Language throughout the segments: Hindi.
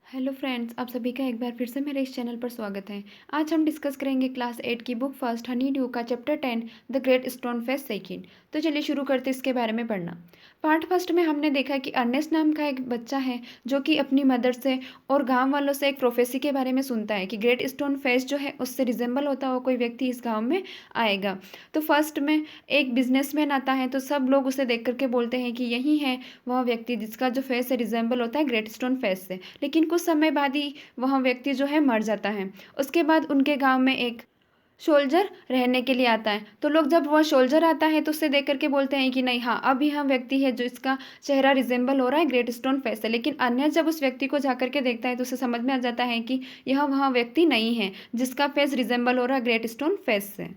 हेलो फ्रेंड्स, आप सभी का एक बार फिर से मेरे इस चैनल पर स्वागत है। आज हम डिस्कस करेंगे क्लास 8 की बुक फर्स्ट हनी ड्यू का chapter 10 the great stone face second. तो चलिए शुरू करते इसके बारे में पढ़ना। पार्ट फर्स्ट में हमने देखा कि अर्नेस्ट नाम का एक बच्चा है जो कि अपनी मदर से और गांव वालों से एक प्रोफेसी के बारे में सुनता है कि ग्रेट स्टोन फेस जो है उससे रिजेंबल होता हुआ कोई व्यक्ति इस गाँव में आएगा। तो फर्स्ट में एक बिजनेसमैन आता है तो सब लोग उसे देख करके बोलते हैं कि यही है वह व्यक्ति जिसका जो फेस है रिजेंबल होता है ग्रेट स्टोन फेस से। लेकिन कुछ समय बाद ही वह व्यक्ति जो है मर जाता है। उसके बाद उनके गांव में एक सोल्जर रहने के लिए आता है। तो लोग जब वह सोल्जर आता है तो उससे देख करके बोलते हैं कि नहीं, हाँ, अब यह व्यक्ति है जो इसका चेहरा रिजेंबल हो रहा है ग्रेट स्टोन फेस से। लेकिन अन्य जब उस व्यक्ति को जाकर के देखता है तो उसे समझ में आ जाता है कि यह वह व्यक्ति नहीं है जिसका फेस रिजेंबल हो रहा है ग्रेट स्टोन फेस से।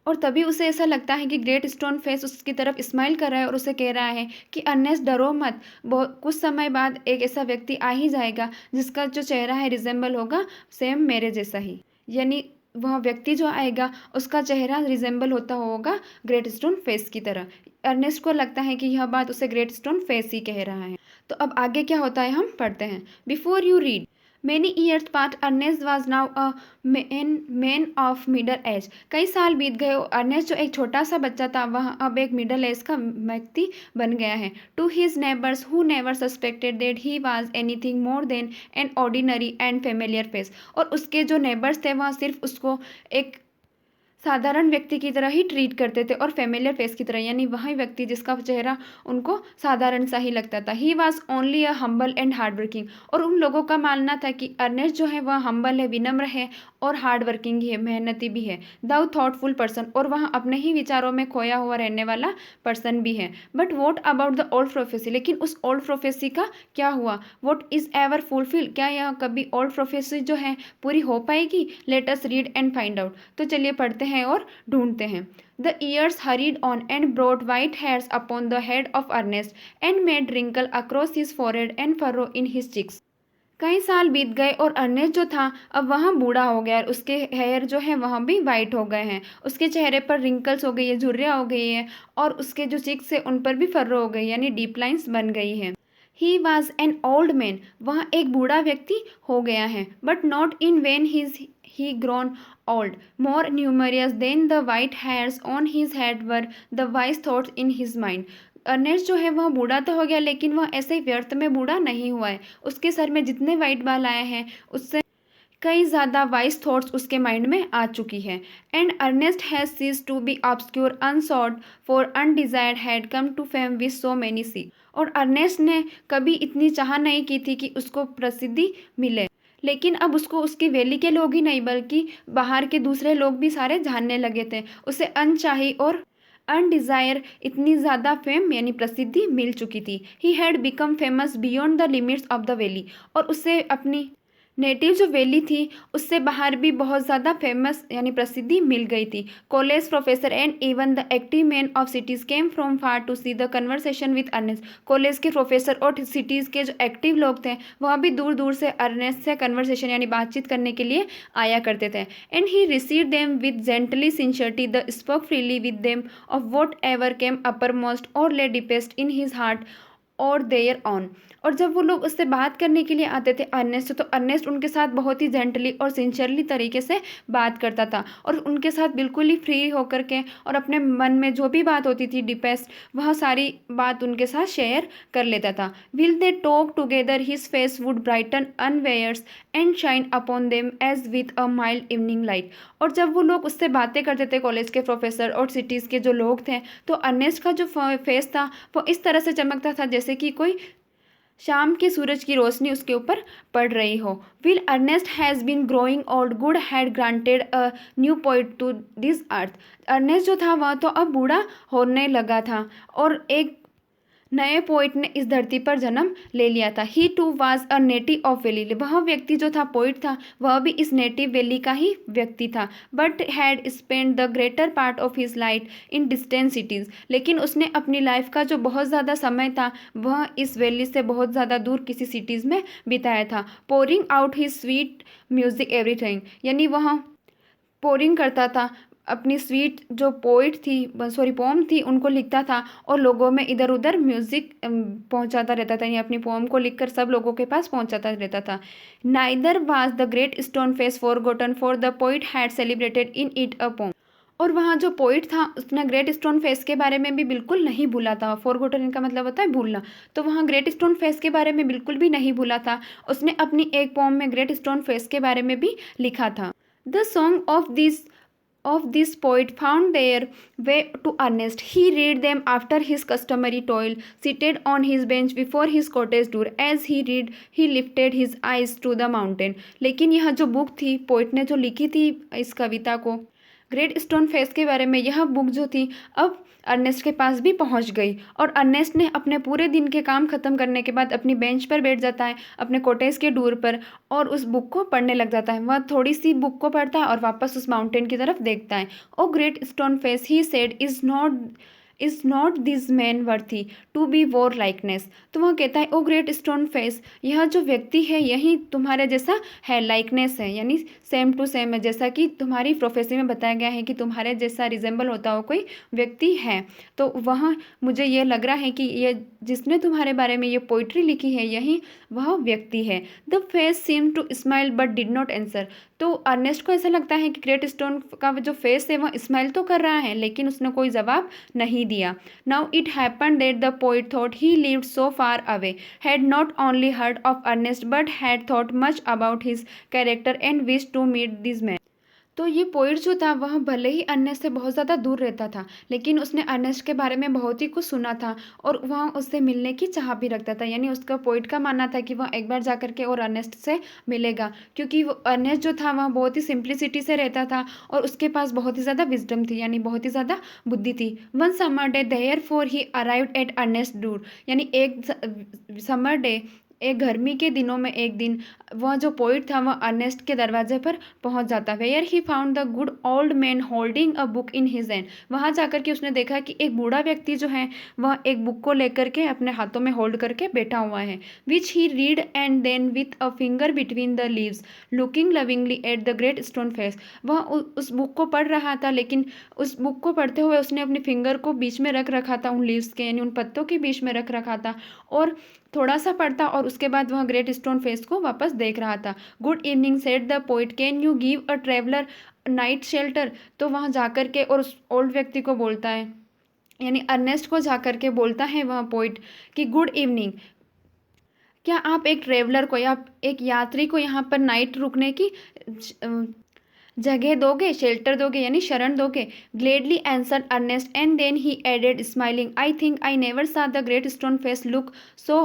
और तभी उसे ऐसा लगता है कि ग्रेट स्टोन फेस उसकी तरफ स्माइल कर रहा है और उसे कह रहा है कि अन्नेस डरो मत, बहुत कुछ समय बाद एक ऐसा व्यक्ति आ ही जाएगा जिसका जो चेहरा है रिजेंबल होगा सेम मेरे जैसा ही। यानी वह व्यक्ति जो आएगा उसका चेहरा रिजेंबल होता होगा ग्रेट स्टोन फेस की तरह। अर्नेस्ट को लगता है कि यह बात उसे ग्रेट स्टोन फेस ही कह रहा है। तो अब आगे क्या होता है हम पढ़ते हैं। Before you read Many years passed. Ernest was now a man of middle age. कई साल बीत गए और अर्नेस्ट जो एक छोटा सा बच्चा था वह अब एक मिडल एज का व्यक्ति बन गया है। To his neighbors who never suspected that he was anything more than an ordinary and familiar face. और उसके जो नेबर्स थे वह सिर्फ उसको एक साधारण व्यक्ति की तरह ही ट्रीट करते थे और फेमिलियर फेस की तरह, यानी वही व्यक्ति जिसका चेहरा उनको साधारण सा ही लगता था। He was only a humble and hard working. और उन लोगों का मानना था कि अर्नेस्ट जो है वह हम्बल है, विनम्र है और हार्ड वर्किंग ही है, मेहनती भी है। द थॉटफुल पर्सन, और वह अपने ही विचारों में खोया हुआ रहने वाला पर्सन भी है। But what about the old prophecy, लेकिन उस ओल्ड प्रोफेसी का क्या हुआ? वॉट इज एवर फुलफिल, क्या यह कभी ओल्ड प्रोफेसी जो है पूरी हो पाएगी? Let us read and find out. तो चलिए पढ़ते हैं और ढूंढते हैं। The years hurried on and brought white hairs upon the head of Ernest and made wrinkle across his forehead and furrow in his cheeks. कई साल बीत गए और अर्नेस्ट जो था अब वह बूढ़ा हो गया और उसके हेयर जो है वह भी वाइट हो गए हैं। उसके चेहरे पर रिंकल्स हो गई है, झुर्रियाँ हो गई है और उसके जो चिक्स है उन पर भी फर्रो हो गई, यानी डीप लाइन्स बन गई है। He was an old man, वह एक बूढ़ा व्यक्ति हो गया है। But not in when he grown old. More numerous than the white hairs on his head were the wise thoughts in his mind. Ernest जो है वह बूढ़ा तो हो गया लेकिन वह ऐसे ही व्यर्थ में बूढ़ा नहीं हुआ है। उसके सर में जितने वाइट बाल आए हैं उससे कई ज़्यादा वाइज थॉट्स उसके माइंड में आ चुकी है। And Ernest has ceased to be obscure unsought for undesired had come to fame with so many see. और अर्नेस्ट ने कभी इतनी चाह नहीं की थी कि उसको प्रसिद्धि मिले, लेकिन अब उसको उसकी वैली के लोग ही नहीं बल्कि बाहर के दूसरे लोग भी सारे जानने लगे थे। उसे अनचाही और अनडिजायर इतनी ज़्यादा फेम यानी प्रसिद्धि मिल चुकी थी। He had become famous beyond the limits of the valley, और उससे अपनी नेटिव जो वैली थी उससे बाहर भी बहुत ज़्यादा फेमस यानी प्रसिद्धि मिल गई थी। College professor and even the active man of cities came from far to see the conversation with Ernest. College के प्रोफेसर और सिटीज़ के जो एक्टिव लोग थे वह भी दूर दूर से अर्नेस्ट से कन्वर्सेशन यानी बातचीत करने के लिए आया करते थे। And he receive them with gently sincerity, the spoke freely with them of what ever came upper most और ले डिपेस्ट इन हिज हार्ट और देयर ऑन। और जब वो लोग उससे बात करने के लिए आते थे अर्नेस्ट तो अर्नेस्ट उनके साथ बहुत ही जेंटली और सिंसियरली तरीके से बात करता था और उनके साथ बिल्कुल ही फ्री होकर के और अपने मन में जो भी बात होती थी डिपेस्ट वह सारी बात उनके साथ शेयर कर लेता था। Will they talk together his face would brighten unawares and shine upon them as with a mild evening light. और जब वो लोग उससे बातें करते थे कॉलेज के प्रोफेसर और सिटीज़ के जो लोग थे तो अर्नेस्ट का जो फेस था वो इस तरह से चमकता था जैसे कि कोई शाम के सूरज की रोशनी उसके ऊपर पड़ रही हो। Will Ernest has been growing old good had granted a new poet to this earth. Ernest जो था वह तो अब बूढ़ा होने लगा था और एक नए पोइट ने इस धरती पर जन्म ले लिया था। He too was a native of valley, वह व्यक्ति जो था पोइट था वह भी इस नेटिव वैली का ही व्यक्ति था। But had spend the greater part of his life in distant cities, लेकिन उसने अपनी लाइफ का जो बहुत ज़्यादा समय था वह इस वैली से बहुत ज़्यादा दूर किसी सिटीज़ में बिताया था। Pouring out his sweet music everything, यानी वह पोरिंग करता था अपनी स्वीट जो पोइट थी, सॉरी पोम थी, उनको लिखता था और लोगों में इधर उधर म्यूजिक पहुंचाता रहता था, यानी अपनी पोम को लिखकर सब लोगों के पास पहुंचाता रहता था। Neither was the great stone face forgotten for the poet had celebrated in it a poem. और वहाँ जो पोइट था उसने ग्रेट स्टोन फेस के बारे में भी बिल्कुल नहीं भूला था। फॉरगॉटन का मतलब होता है भूलना, तो वहाँ ग्रेट स्टोन फेस के बारे में बिल्कुल भी नहीं भूला था। उसने अपनी एक पोम में ग्रेट स्टोन फेस के बारे में भी लिखा था। The song of this poet found their way to Ernest. He read them after his customary toil, seated on his bench before his cottage door. As he read, he lifted his eyes to the mountain. लेकिन यह जो बुक थी, पोइट ने जो लिखी थी इस कविता को, ग्रेट स्टोन फेस के बारे में, यह बुक जो थी अब अर्नेस्ट के पास भी पहुंच गई। और अर्नेस्ट ने अपने पूरे दिन के काम खत्म करने के बाद अपनी बेंच पर बैठ जाता है, अपने कॉटेज के डोर पर, और उस बुक को पढ़ने लग जाता है। वह थोड़ी सी बुक को पढ़ता है और वापस उस माउंटेन की तरफ देखता है। O great stone face, he said, is not this man worthy to be your likeness. तो वह कहता है, ओ ग्रेट स्टोन फेस, यह जो व्यक्ति है यही तुम्हारे जैसा है, लाइकनेस है, यानी सेम टू सेम है, जैसा कि तुम्हारी प्रोफेसी में बताया गया है कि तुम्हारे जैसा रिजेंबल होता हो कोई व्यक्ति है। तो वहाँ मुझे ये लग रहा है कि ये जिसने तुम्हारे बारे में ये पोइट्री लिखी है यही वह व्यक्ति है। The face seem to smile but did not answer. तो अर्नेस्ट को ऐसा लगता है कि ग्रेट स्टोन का जो फेस है वह स्माइल तो कर रहा है, लेकिन उसने कोई जवाब नहीं दिया। Now it happened that the poet thought he lived so far away, had not only heard of Ernest but had thought much about his character and wish to meet this man. तो ये पोइट जो था वह भले ही अर्नेस्ट से बहुत ज़्यादा दूर रहता था, लेकिन उसने अर्नेस्ट के बारे में बहुत ही कुछ सुना था और वह उससे मिलने की चाह भी रखता था। यानी उसका पोइट का मानना था कि वह एक बार जा करके और अर्नेस्ट से मिलेगा, क्योंकि वो अर्नेस्ट जो था वह बहुत ही सिंप्लिसिटी से रहता था और उसके पास बहुत ही ज़्यादा विजडम थी, यानी बहुत ही ज़्यादा बुद्धि थी। One summer day therefore he arrived at Ernest door, यानी एक समर डे, एक गर्मी के दिनों में एक दिन वह जो पोइट था वह अर्नेस्ट के दरवाजे पर पहुंच जाता। Where he found the good old man holding a book in his hand. वहां जाकर के उसने देखा कि एक बूढ़ा व्यक्ति जो है वह एक बुक को लेकर के अपने हाथों में होल्ड करके बैठा हुआ है। Which he read and then with a finger between the leaves looking lovingly at the great stone face. वह उस बुक को पढ़ रहा था, लेकिन उस बुक को पढ़ते हुए उसने अपनी फिंगर को बीच में रख रखा था, उन लीव्स के यानी उन पत्तों के बीच में रख रखा था, और थोड़ा सा पढ़ता और उसके बाद वह ग्रेट स्टोन फेस को वापस देख रहा था। Good evening said the poet, can you give a traveller night shelter. तो वहाँ जाकर के और उस ओल्ड व्यक्ति को बोलता है, यानी अर्नेस्ट को जाकर के बोलता है वह पोइट कि गुड इवनिंग, क्या आप एक ट्रेवलर को या एक यात्री को यहाँ पर नाइट रुकने की जगह दोगे, शेल्टर दोगे, यानी शरण दोगे। Gladly answered Ernest and then he added smiling, I think I never saw the great stone face look so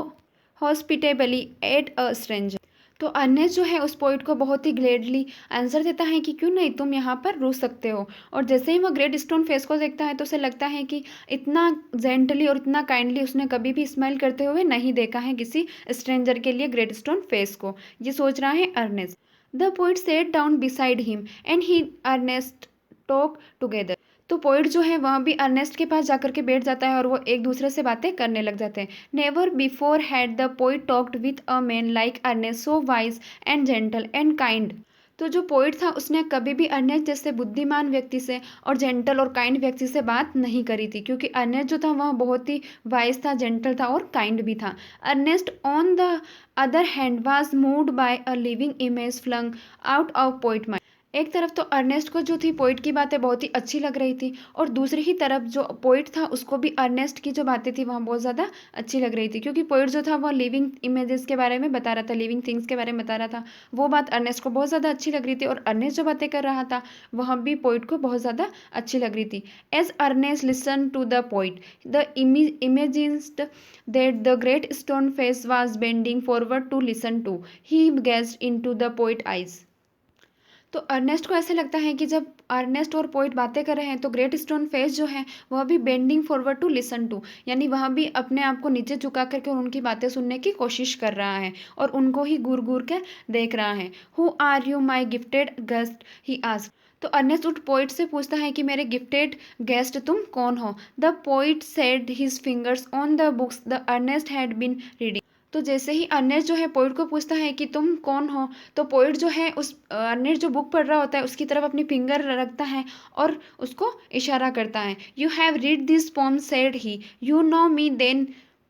hospitably at a stranger. तो अर्नेस्ट जो है उस पोइट को बहुत ही ग्लेडली आंसर देता है कि क्यों नहीं, तुम यहाँ पर रुक सकते हो। और जैसे ही वह ग्रेट स्टोन फेस को देखता है तो उसे लगता है कि इतना जेंटली और इतना काइंडली उसने कभी भी स्माइल करते हुए नहीं देखा है किसी स्ट्रेंजर के लिए ग्रेट स्टोन फेस को। ये सोच रहा है Ernest. The poet set down beside him and he Ernest talk together. तो पोइट जो है वह भी अर्नेस्ट के पास जाकर के बैठ जाता है और वो एक दूसरे से बातें करने लग जाते हैं। Never before had the poet talked with a man like Ernest, so wise and gentle and kind. तो जो पोइट था उसने कभी भी अर्नेस्ट जैसे बुद्धिमान व्यक्ति से और जेंटल और काइंड व्यक्ति से बात नहीं करी थी, क्योंकि अर्नेस्ट जो था वह बहुत ही वाइज था, जेंटल था और काइंड भी था। Ernest on the other hand was moved by a living image flung out of poet mind. एक तरफ तो अर्नेस्ट को जो थी पोइट की बातें बहुत ही अच्छी लग रही थी, और दूसरी ही तरफ जो पोइट था उसको भी अर्नेस्ट की जो बातें थी वहाँ बहुत ज़्यादा अच्छी लग रही थी, क्योंकि पोइट जो था वह लिविंग इमेजेस के बारे में बता रहा था, लिविंग थिंग्स के बारे में बता रहा था। वो बात अर्नेस्ट को बहुत ज़्यादा अच्छी लग रही थी, और अर्नेस्ट जो बातें कर रहा था वह भी पोइट को बहुत ज़्यादा अच्छी लग रही थी। As Ernest listen to the poet the imagined that the great stone face was bending forward to listen to, he gazed in to the poet eyes. तो अर्नेस्ट को ऐसे लगता है कि जब अर्नेस्ट और पोइट बातें कर रहे हैं तो ग्रेट स्टोन फेस जो है वह भी bending forward to listen to, यानी वह भी अपने आप को नीचे झुका करके उनकी बातें सुनने की कोशिश कर रहा है और उनको ही घूर घूर कर देख रहा है। Who are you my gifted guest, he asked. तो अर्नेस्ट उठ पोइट से पूछता है कि मेरे गिफ्टेड गेस्ट तुम कौन हो। The poet said his fingers on the books the Ernest had been reading. तो जैसे ही अर्नेस्ट जो है पोइट को पूछता है कि तुम कौन हो, तो पोइट जो है उस अर्नेस्ट जो बुक पढ़ रहा होता है उसकी तरफ अपनी फिंगर रखता है और उसको इशारा करता है। You have read this poem said he, you know me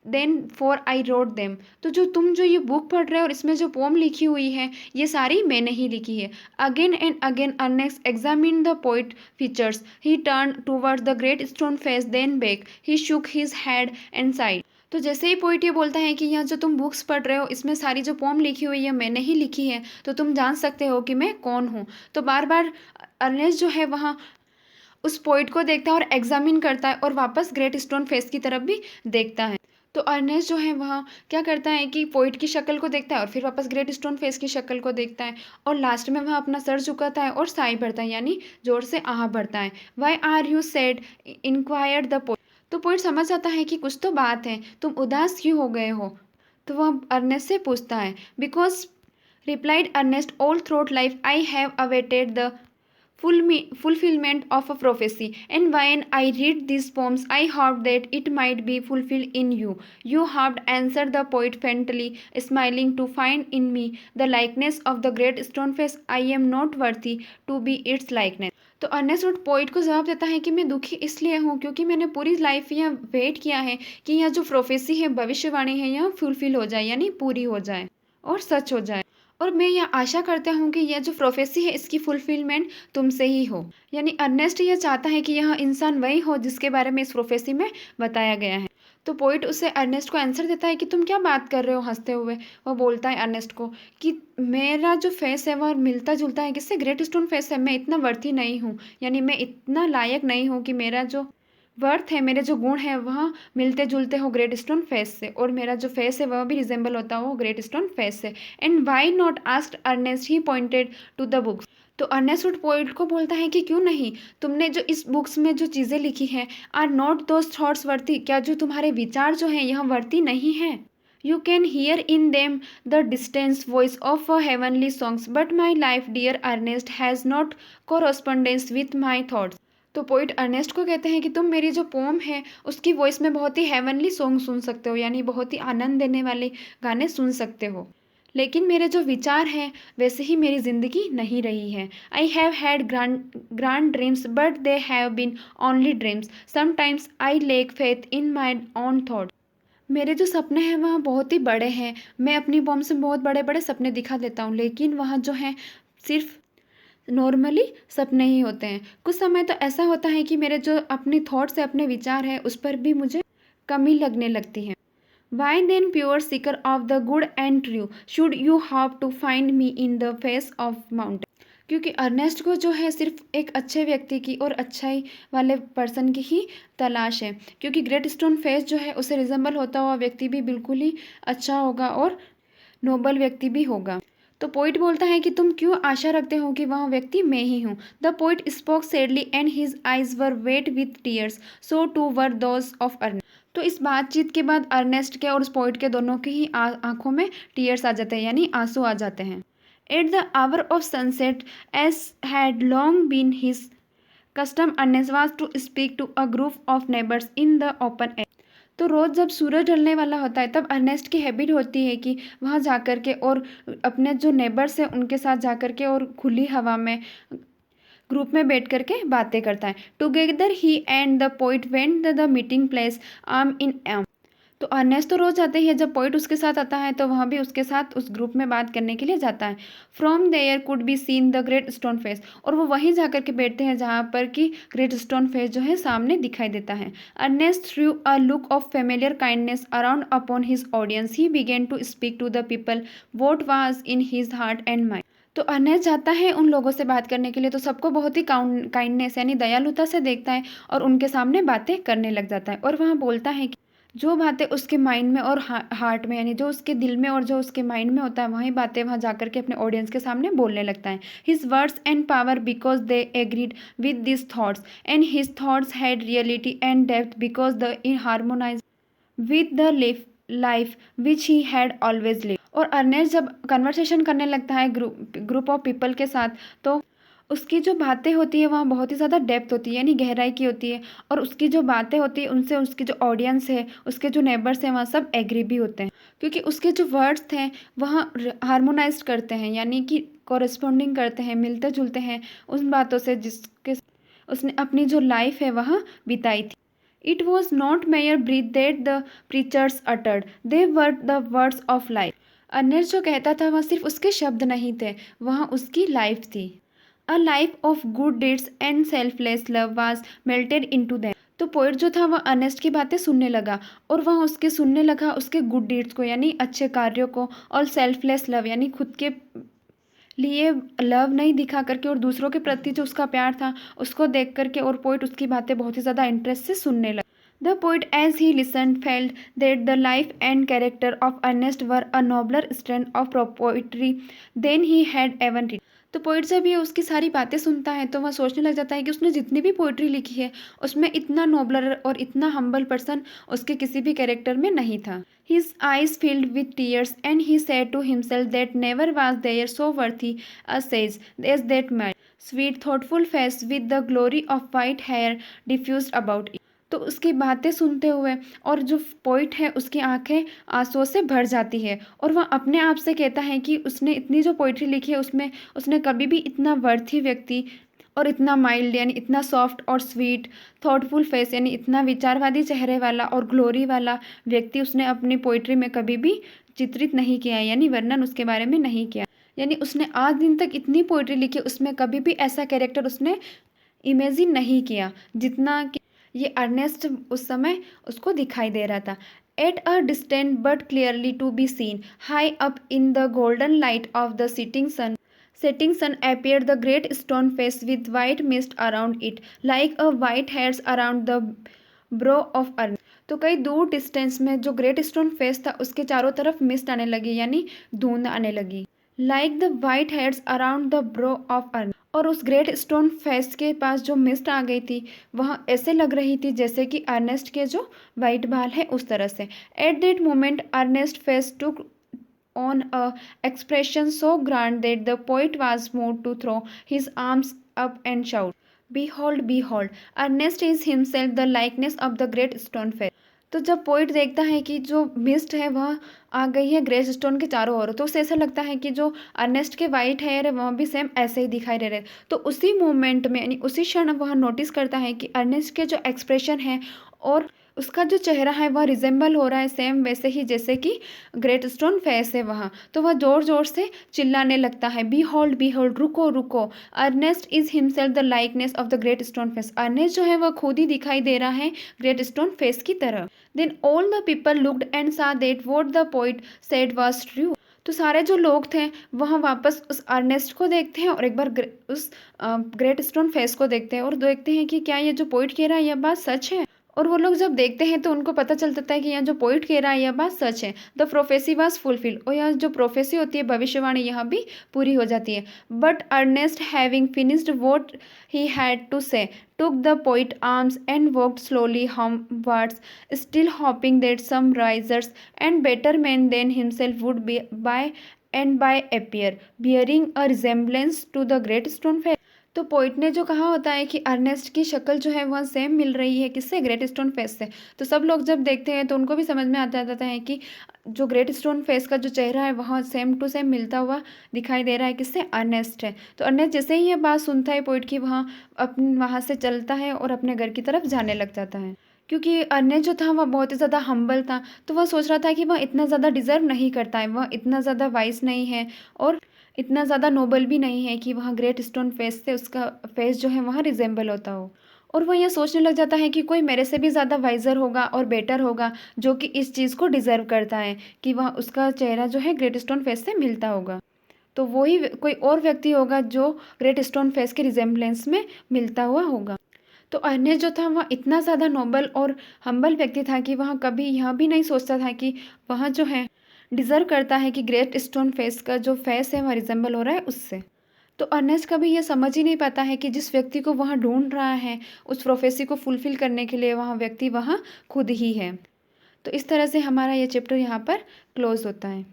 then for I wrote them. तो जो ये बुक पढ़ रहे हो और इसमें जो पोम लिखी हुई है ये सारी मैंने ही लिखी है। Again and again Ernest examine the poet features, he turn towards the great stone face, then back, he shook his head and side. तो जैसे ही पोइट ये बोलता है कि यहाँ जो तुम बुक्स पढ़ रहे हो इसमें सारी जो पोम लिखी हुई है मैंने ही लिखी है, तो तुम जान सकते हो कि मैं कौन हूँ। तो बार बार अर्नेस्ट जो है वहाँ उस पोइट को देखता है और एग्जामिन करता है और वापस ग्रेट स्टोन फेस की तरफ भी देखता है। तो अर्नेस्ट जो है वहाँ क्या करता है कि पोइट की शक्ल को देखता है और फिर वापस ग्रेट स्टोन फेस की शक्ल को देखता है और लास्ट में वहाँ अपना सर झुकाता है और साई भरता है, यानी जोर से आह भरता है। Why are you sad, inquired the poet. तो पोइट समझ जाता है कि कुछ तो बात है, तुम उदास क्यों हो गए हो। तो वह अर्नेस्ट से पूछता है। Because, replied Ernest, all throat life I have awaited the fulfillment of a prophecy, and when I read these poems I hope that it might be fulfilled in you. You have answered the poet faintly, smiling, to find in me the likeness of the great stone face. I am not worthy to be its likeness. तो अर्नेस्ट पोइट को जवाब देता है कि मैं दुखी इसलिए हूँ क्योंकि मैंने पूरी लाइफ यह वेट किया है कि यह जो प्रोफेसी है, भविष्यवाणी है, यह फुलफिल हो जाए, यानी पूरी हो जाए और सच हो जाए। और मैं यह आशा करता हूँ कि यह जो प्रोफेसी है इसकी फुलफिलमेंट तुमसे ही हो। यानी अर्नेस्ट यह चाहता है कि यह इंसान वही हो जिसके बारे में इस प्रोफेसी में बताया गया है। तो पोइट उसे अर्नेस्ट को आंसर देता है कि तुम क्या बात कर रहे हो हंसते हुए। वह बोलता है अर्नेस्ट को कि मेरा जो फेस है वह मिलता जुलता है किससे, ग्रेट स्टोन फेस है। मैं इतना वर्थी नहीं हूँ, यानी मैं इतना लायक नहीं हूँ कि मेरा जो वर्थ है, मेरे जो गुण हैं वह मिलते जुलते हो ग्रेट स्टोन फेस से, और मेरा जो फेस है वह भी रिजेंबल होता हो ग्रेट स्टोन फेस से। And why not, asked Ernest, he pointed to the books. तो अर्नेस्ट पोइट को बोलता है कि क्यों नहीं, तुमने जो इस बुक्स में जो चीज़ें लिखी हैं, आर नॉट दोज थॉट्स वर्ती, क्या जो तुम्हारे विचार जो हैं यह वर्ती नहीं है। You can hear in them the distance voice of a heavenly songs, but my life dear Ernest has not correspondence with my thoughts. तो पोइट अर्नेस्ट को कहते हैं कि तुम मेरी जो पोम है उसकी वॉइस में बहुत ही हेवनली सॉन्ग सुन सकते हो, यानी बहुत ही आनंद देने वाले गाने सुन सकते हो, लेकिन मेरे जो विचार हैं वैसे ही मेरी ज़िंदगी नहीं रही है। I have had grand dreams but they have been only dreams, sometimes I lack faith in my own thought. मेरे जो सपने हैं वह बहुत ही बड़े हैं, मैं अपनी पोम से बहुत बड़े बड़े सपने दिखा देता हूँ, लेकिन वह जो है सिर्फ नॉर्मली सपने ही होते हैं। कुछ समय तो ऐसा होता है कि मेरे जो अपनी थॉट्स है, अपने विचार है, उस पर भी मुझे कमी लगने लगती है। Why then, pure seeker of the good and true, should you have to find me in the face of mountain. क्योंकि अर्नेस्ट को जो है सिर्फ एक अच्छे व्यक्ति की और अच्छाई वाले पर्सन की ही तलाश है, क्योंकि ग्रेट स्टोन फेस जो है उसे रिजेंबल होता हुआ व्यक्ति भी बिल्कुल ही अच्छा होगा और नोबल व्यक्ति भी होगा। तो पोइट बोलता है कि तुम क्यों आशा रखते हो कि वह व्यक्ति मैं ही हूँ। The poet spoke sadly and his eyes were wet with tears, so too were those of Ernest. तो इस बातचीत के बाद अर्नेस्ट के और उस पोइट के दोनों की ही आंखों में टीयर्स आ जाते हैं, यानी आंसू आ जाते हैं। At the hour of sunset, as had long been his custom, Ernest was to speak to a group of neighbours in the open air. तो रोज़ जब सूरज ढलने वाला होता है तब अर्नेस्ट की हैबिट होती है कि वहाँ जाकर के और अपने जो नेबर्स हैं उनके साथ जाकर के और खुली हवा में ग्रुप में बैठ करके बातें करता है। Together he and the poet went the meeting place arm in arm. तो अर्नेस्ट तो रोज जाते ही है, जब पोइट उसके साथ आता है तो वहाँ भी उसके साथ उस ग्रुप में बात करने के लिए जाता है। From there could be seen the great stone face, और वो वहीं जाकर के बैठते हैं जहाँ पर कि ग्रेट स्टोन फेस जो है सामने दिखाई देता है। Ernest threw a look of familiar kindness around upon his audience, he began to speak to the people what was in his heart and mind. तो अर्नेस्ट जाता है उन लोगों से बात करने के लिए, तो सबको बहुत ही काइंडनेस यानी दयालुता से देखता है और उनके सामने बातें करने लग जाता है। और वहाँ बोलता है कि जो बातें उसके माइंड में और हार्ट में, यानी जो उसके दिल में और जो उसके माइंड में होता है, वही बातें वहाँ जाकर के अपने ऑडियंस के सामने बोलने लगता है। His words and power because they agreed with this thoughts, and his thoughts had reality and depth because the in harmonise with the life which he had always live. और अर्नेस्ट जब कन्वर्सेशन करने लगता है ग्रुप ऑफ पीपल के साथ, तो उसकी जो बातें होती है वहाँ बहुत ही ज़्यादा डेप्थ होती है, यानी गहराई की होती है। और उसकी जो बातें होती है उनसे उसकी जो ऑडियंस है, उसके जो नेबर्स हैं, वहाँ सब एग्री भी होते हैं, क्योंकि उसके जो वर्ड्स थे वहाँ हार्मोनाइज्ड करते हैं, यानी कि कॉरेस्पॉन्डिंग करते हैं, मिलते जुलते हैं उन बातों से जिसके उसने अपनी जो लाइफ है वहाँ बिताई थी। It was not mere breath that the preachers uttered, they were the words of life. Ernest जो कहता था वह सिर्फ उसके शब्द नहीं थे, वहाँ उसकी लाइफ थी। A life of good deeds and selfless love was melted into them. तो पोइट जो था वह अर्नेस्ट की बातें सुनने लगा, और वह उसके सुनने लगा उसके गुड डीड्स को, यानी अच्छे कार्यों को, और सेल्फलेस लव यानी खुद के लिए लव नहीं दिखा करके और दूसरों के प्रति जो उसका प्यार था उसको देख करके। और पोइट उसकी बातें बहुत ही ज़्यादा इंटरेस्ट से सुनने लगा। The poet as he listened felt that the life and character of Ernest were a nobler strength of poetry than he had even written. तो पोइट जब ये उसकी सारी बातें सुनता है तो वह सोचने लग जाता है कि उसने जितनी भी पोइट्री लिखी है उसमें इतना नोबलर और इतना हम्बल पर्सन उसके किसी भी कैरेक्टर में नहीं था। His eyes filled with tears, and he said to himself that never was there so worthy a sage as that man, sweet, thoughtful face with the glory of white hair diffused about it. तो उसकी बातें सुनते हुए और जो पोइट है उसकी आंखें आंसुओं से भर जाती है, और वह अपने आप से कहता है कि उसने इतनी जो पोइट्री लिखी है उसमें उसने कभी भी इतना वर्थी व्यक्ति और इतना माइल्ड यानी इतना सॉफ्ट और स्वीट, थॉटफुल फेस यानी इतना विचारवादी चेहरे वाला और ग्लोरी वाला व्यक्ति उसने अपनी पोइट्री में कभी भी चित्रित नहीं किया, यानी वर्णन उसके बारे में नहीं किया। यानी उसने आज दिन तक इतनी पोइट्री लिखी उसमें कभी भी ऐसा कैरेक्टर उसने इमेजिन नहीं किया जितना कि ये अर्नेस्ट उस समय उसको दिखाई दे रहा था। At a distant but clearly to be seen high up in the golden light of the setting sun appeared the great stone face with white mist around it, like a white hairs around the brow of Arne। तो कई दूर डिस्टेंस में जो ग्रेट स्टोन फेस था उसके चारों तरफ मिस्ट आने लगी, यानी धुंध आने लगी। Like the white heads around the bro of earn. और उस ग्रेट स्टोन फेस के पास जो मिस्ट आ गई थी वह ऐसे लग रही थी जैसे कि अर्नेस्ट के जो वाइट बाल है उस तरह से। At that moment Ernest face took on a expression so grand that the poet was moved to throw his arms up and shout, behold, behold, Ernest is himself the likeness of the great stone face। तो जब पोइट देखता है कि जो मिस्ट है वह आ गई है ग्रेट स्टोन के चारों ओर, तो उसे ऐसा लगता है कि जो अर्नेस्ट के वाइट हेयर है वह भी सेम ऐसे ही दिखाई दे रहे। तो उसी मोमेंट में यानी उसी क्षण वह नोटिस करता है कि अर्नेस्ट के जो एक्सप्रेशन है और उसका जो चेहरा है वह रिजेंबल हो रहा है सेम वैसे ही जैसे कि ग्रेट स्टोन फेस है वहाँ। तो वह ज़ोर ज़ोर से चिल्लाने लगता है, बी होल्ड, बी होल्ड, रुको रुको, Ernest is himself the likeness of the great stone face. Ernest जो है वह खुद ही दिखाई दे रहा है ग्रेट स्टोन फेस की तरह। Then all the people looked and saw that what the poet said was true. तो सारे जो लोग थे वह वापस उस अर्नेस्ट को देखते हैं और एक बार उस ग्रेट स्टोन फेस को देखते हैं और देखते हैं कि क्या ये जो पोइट कह रहा है यह बात सच है। और वो लोग जब देखते हैं तो उनको पता चल जाता है कि यह जो पोइट कह रहा है यह बात सच है। The prophecy was fulfil. और यह जो प्रोफेसी होती है भविष्यवाणी यह भी पूरी हो जाती है। But Ernest having finished what he had to say took the poet arms and walked slowly homewards, still hoping that some risers and better men than himself would be by and by appear, bearing a resemblance to the great stone face। तो पोइट ने जो कहा होता है कि अर्नेस्ट की शक्ल जो है वह सेम मिल रही है किससे, ग्रेट स्टोन फेस से। तो सब लोग जब देखते हैं तो उनको भी समझ में आता जाता है कि जो ग्रेट स्टोन फेस का जो चेहरा है वह सेम टू सेम मिलता हुआ दिखाई दे रहा है किससे, अर्नेस्ट है। तो अर्नेस्ट जैसे ही ये बात सुनता है पोइट की वहाँ से चलता है और अपने घर की तरफ जाने लग जाता है। क्योंकि अर्नेस्ट जो था वह बहुत ही ज़्यादा हम्बल था, तो वह सोच रहा था कि वह इतना ज़्यादा डिज़र्व नहीं करता है, वह इतना ज़्यादा वाइस नहीं है और इतना ज़्यादा नोबल भी नहीं है कि वहाँ ग्रेट स्टोन फेस से उसका फेस जो है वहाँ रिजेंबल होता हो। और वह यह सोचने लग जाता है कि कोई मेरे से भी ज़्यादा वाइजर होगा और बेटर होगा जो कि इस चीज़ को डिज़र्व करता है कि वह उसका चेहरा जो है ग्रेट स्टोन फेस से मिलता होगा। तो वही कोई और व्यक्ति होगा जो ग्रेट स्टोन फेस के रिजेम्बलेंस में मिलता हुआ होगा। तो अर्नेस्ट जो था वह इतना ज़्यादा नोबल और हम्बल व्यक्ति था कि वह कभी यह भी नहीं सोचता था कि वह जो है डिज़र्व करता है कि ग्रेट स्टोन फेस का जो फेस है वह रिजेंबल हो रहा है उससे। तो अर्नेस्ट कभी यह समझ ही नहीं पाता है कि जिस व्यक्ति को वह ढूंढ रहा है उस प्रोफेसी को फुलफिल करने के लिए वह व्यक्ति वहाँ खुद ही है। तो इस तरह से हमारा ये चैप्टर यहाँ पर क्लोज होता है।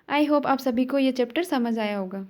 आई होप आप सभी को ये चैप्टर समझ आया होगा।